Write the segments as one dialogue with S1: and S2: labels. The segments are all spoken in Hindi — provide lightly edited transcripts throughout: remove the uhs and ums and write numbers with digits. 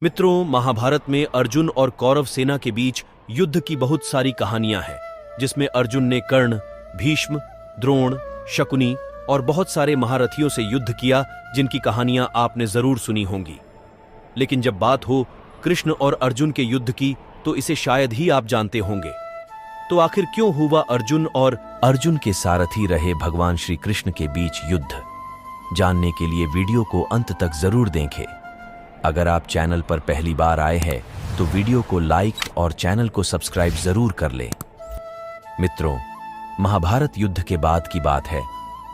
S1: मित्रों, महाभारत में अर्जुन और कौरव सेना के बीच युद्ध की बहुत सारी कहानियां हैं, जिसमें अर्जुन ने कर्ण, भीष्म, द्रोण, शकुनी और बहुत सारे महारथियों से युद्ध किया, जिनकी कहानियां आपने जरूर सुनी होंगी। लेकिन जब बात हो कृष्ण और अर्जुन के युद्ध की, तो इसे शायद ही आप जानते होंगे। तो आखिर क्यों हुआ अर्जुन और अर्जुन के सारथी रहे भगवान श्री कृष्ण के बीच युद्ध? जानने के लिए वीडियो को अंत तक जरूर देखें। अगर आप चैनल पर पहली बार आए हैं तो वीडियो को लाइक और चैनल को सब्सक्राइब जरूर कर लें। मित्रों, महाभारत युद्ध के बाद की बात है।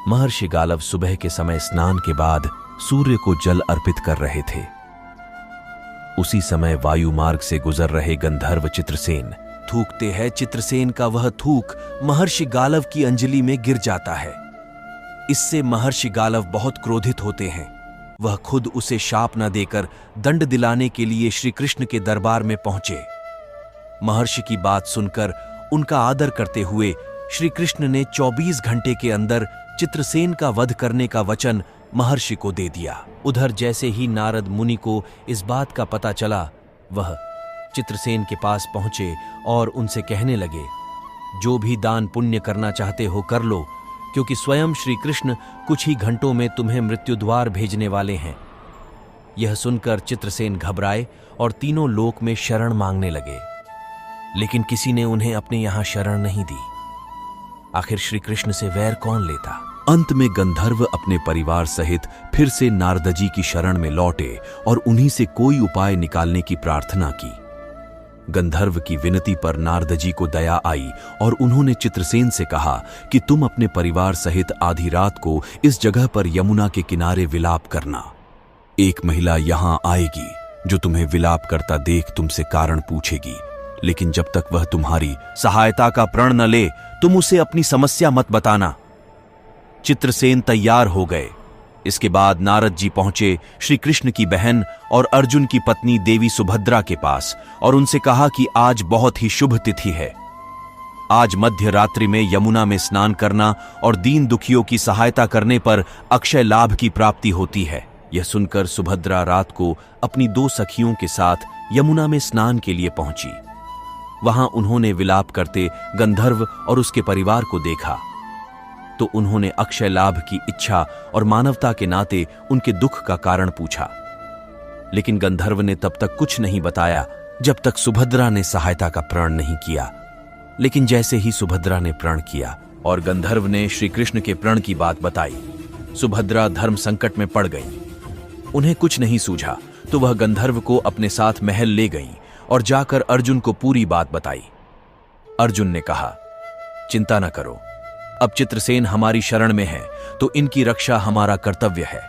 S1: महर्षि गालव सुबह के समय स्नान के बाद सूर्य को जल अर्पित कर रहे थे। उसी समय वायु मार्ग से गुजर रहे गंधर्व चित्रसेन थूकते हैं। चित्रसेन का वह थूक महर्षि गालव की अंजलि में गिर जाता है। इससे महर्षि गालव बहुत क्रोधित होते हैं। वह खुद उसे शाप न देकर दंड दिलाने के लिए श्री कृष्ण के दरबार में पहुंचे। महर्षि की बात सुनकर उनका आदर करते हुए श्री कृष्ण ने 24 घंटे के अंदर चित्रसेन का वध करने का वचन महर्षि को दे दिया। उधर जैसे ही नारद मुनि को इस बात का पता चला, वह चित्रसेन के पास पहुंचे और उनसे कहने लगे, जो भी दान पुण्य करना चाहते हो कर लो, क्योंकि स्वयं श्री कृष्ण कुछ ही घंटों में तुम्हें मृत्युद्वार भेजने वाले हैं। यह सुनकर चित्रसेन घबराए और तीनों लोक में शरण मांगने लगे, लेकिन किसी ने उन्हें अपने यहां शरण नहीं दी। आखिर श्री कृष्ण से वैर कौन लेता? अंत में गंधर्व अपने परिवार सहित फिर से नारद जी की शरण में लौटे और उन्हीं से कोई उपाय निकालने की प्रार्थना की। गंधर्व की विनती पर नारद जी को दया आई और उन्होंने चित्रसेन से कहा कि तुम अपने परिवार सहित आधी रात को इस जगह पर यमुना के किनारे विलाप करना। एक महिला यहां आएगी जो तुम्हें विलाप करता देख तुमसे कारण पूछेगी, लेकिन जब तक वह तुम्हारी सहायता का प्रण न ले, तुम उसे अपनी समस्या मत बताना। चित्रसेन तैयार हो गए। इसके बाद नारद जी पहुंचे श्री कृष्ण की बहन और अर्जुन की पत्नी देवी सुभद्रा के पास और उनसे कहा कि आज बहुत ही शुभ तिथि है। आज मध्य रात्रि में यमुना में स्नान करना और दीन दुखियों की सहायता करने पर अक्षय लाभ की प्राप्ति होती है। यह सुनकर सुभद्रा रात को अपनी 2 सखियों के साथ यमुना में स्नान के लिए पहुंची। वहां उन्होंने विलाप करते गंधर्व और उसके परिवार को देखा, तो उन्होंने अक्षय लाभ की इच्छा और मानवता के नाते उनके दुख का कारण पूछा। लेकिन गंधर्व ने तब तक कुछ नहीं बताया जब तक सुभद्रा ने सहायता का प्रण नहीं किया। लेकिन जैसे ही सुभद्रा ने प्रण किया और गंधर्व ने श्री कृष्ण के प्रण की बात बताई, सुभद्रा धर्म संकट में पड़ गई। उन्हें कुछ नहीं सूझा तो वह गंधर्व को अपने साथ महल ले गई और जाकर अर्जुन को पूरी बात बताई। अर्जुन ने कहा, चिंता न करो, अब चित्रसेन हमारी शरण में है तो इनकी रक्षा हमारा कर्तव्य है।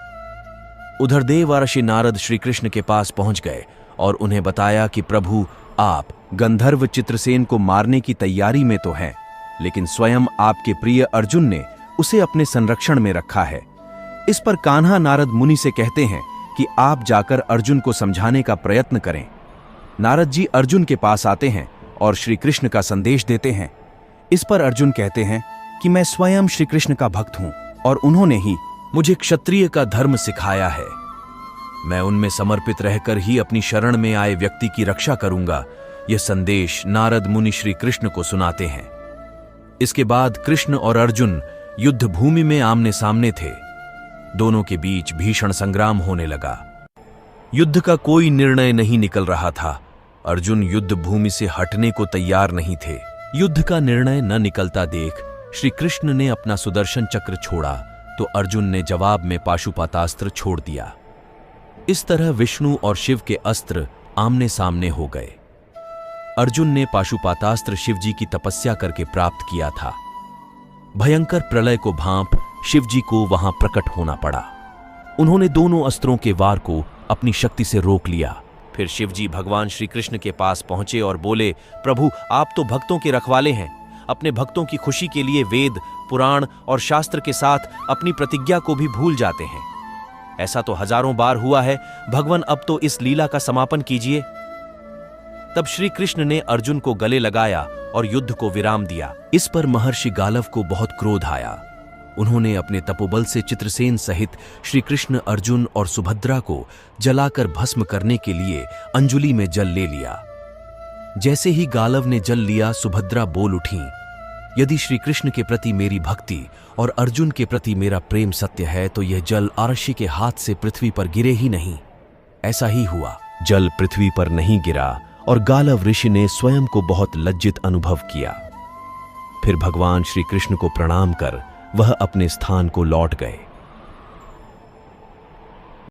S1: उधर देवर्षि नारद श्री कृष्ण के पास पहुंच गए और उन्हें बताया कि प्रभु, आप गंधर्व चित्रसेन को मारने की तैयारी में तो हैं, लेकिन स्वयं आपके प्रिय अर्जुन ने उसे अपने संरक्षण में रखा है। इस पर कान्हा नारद मुनि से कहते हैं कि आप जाकर अर्जुन को समझाने का प्रयत्न करें। नारद जी अर्जुन के पास आते हैं और श्री कृष्ण का संदेश देते हैं। इस पर अर्जुन कहते हैं कि मैं स्वयं श्री कृष्ण का भक्त हूं और उन्होंने ही मुझे क्षत्रिय का धर्म सिखाया है। मैं उनमें समर्पित रहकर ही अपनी शरण में आए व्यक्ति की रक्षा करूंगा। यह संदेश नारद मुनि श्री कृष्ण को सुनाते हैं। इसके बाद कृष्ण और अर्जुन युद्ध भूमि में आमने सामने थे। दोनों के बीच भीषण संग्राम होने लगा। युद्ध का कोई निर्णय नहीं निकल रहा था। अर्जुन युद्ध भूमि से हटने को तैयार नहीं थे। युद्ध का निर्णय न निकलता देख श्री कृष्ण ने अपना सुदर्शन चक्र छोड़ा तो अर्जुन ने जवाब में पाशुपतास्त्र छोड़ दिया। इस तरह विष्णु और शिव के अस्त्र आमने सामने हो गए। अर्जुन ने पाशुपतास्त्र शिवजी की तपस्या करके प्राप्त किया था। भयंकर प्रलय को भांप शिवजी को वहां प्रकट होना पड़ा। उन्होंने दोनों अस्त्रों के वार को अपनी शक्ति से रोक लिया। फिर शिवजी भगवान श्री कृष्ण के पास पहुंचे और बोले, प्रभु, आप तो भक्तों के रखवाले हैं। अपने भक्तों की खुशी के लिए वेद, पुराण और शास्त्र के साथ अपनी प्रतिज्ञा को भी भूल जाते हैं। ऐसा तो हजारों बार हुआ है। भगवान, अब तो इस लीला का समापन कीजिए। तब श्री कृष्ण ने अर्जुन को गले लगाया और युद्ध को विराम दिया। इस पर महर्षि गालव को बहुत क्रोध आया। उन्होंने अपने तपोबल से चित्रसेन सहित श्री कृष्ण, अर्जुन और सुभद्रा को जलाकर भस्म करने के लिए अंजुलि में जल ले लिया। जैसे ही गालव ने जल लिया, सुभद्रा बोल उठीं, यदि श्री कृष्ण के प्रति मेरी भक्ति और अर्जुन के प्रति मेरा प्रेम सत्य है तो यह जल आरशी के हाथ से पृथ्वी पर गिरे ही नहीं। ऐसा ही हुआ। जल पृथ्वी पर नहीं गिरा और गालव ऋषि ने स्वयं को बहुत लज्जित अनुभव किया। फिर भगवान श्री कृष्ण को प्रणाम कर वह अपने स्थान को लौट गए।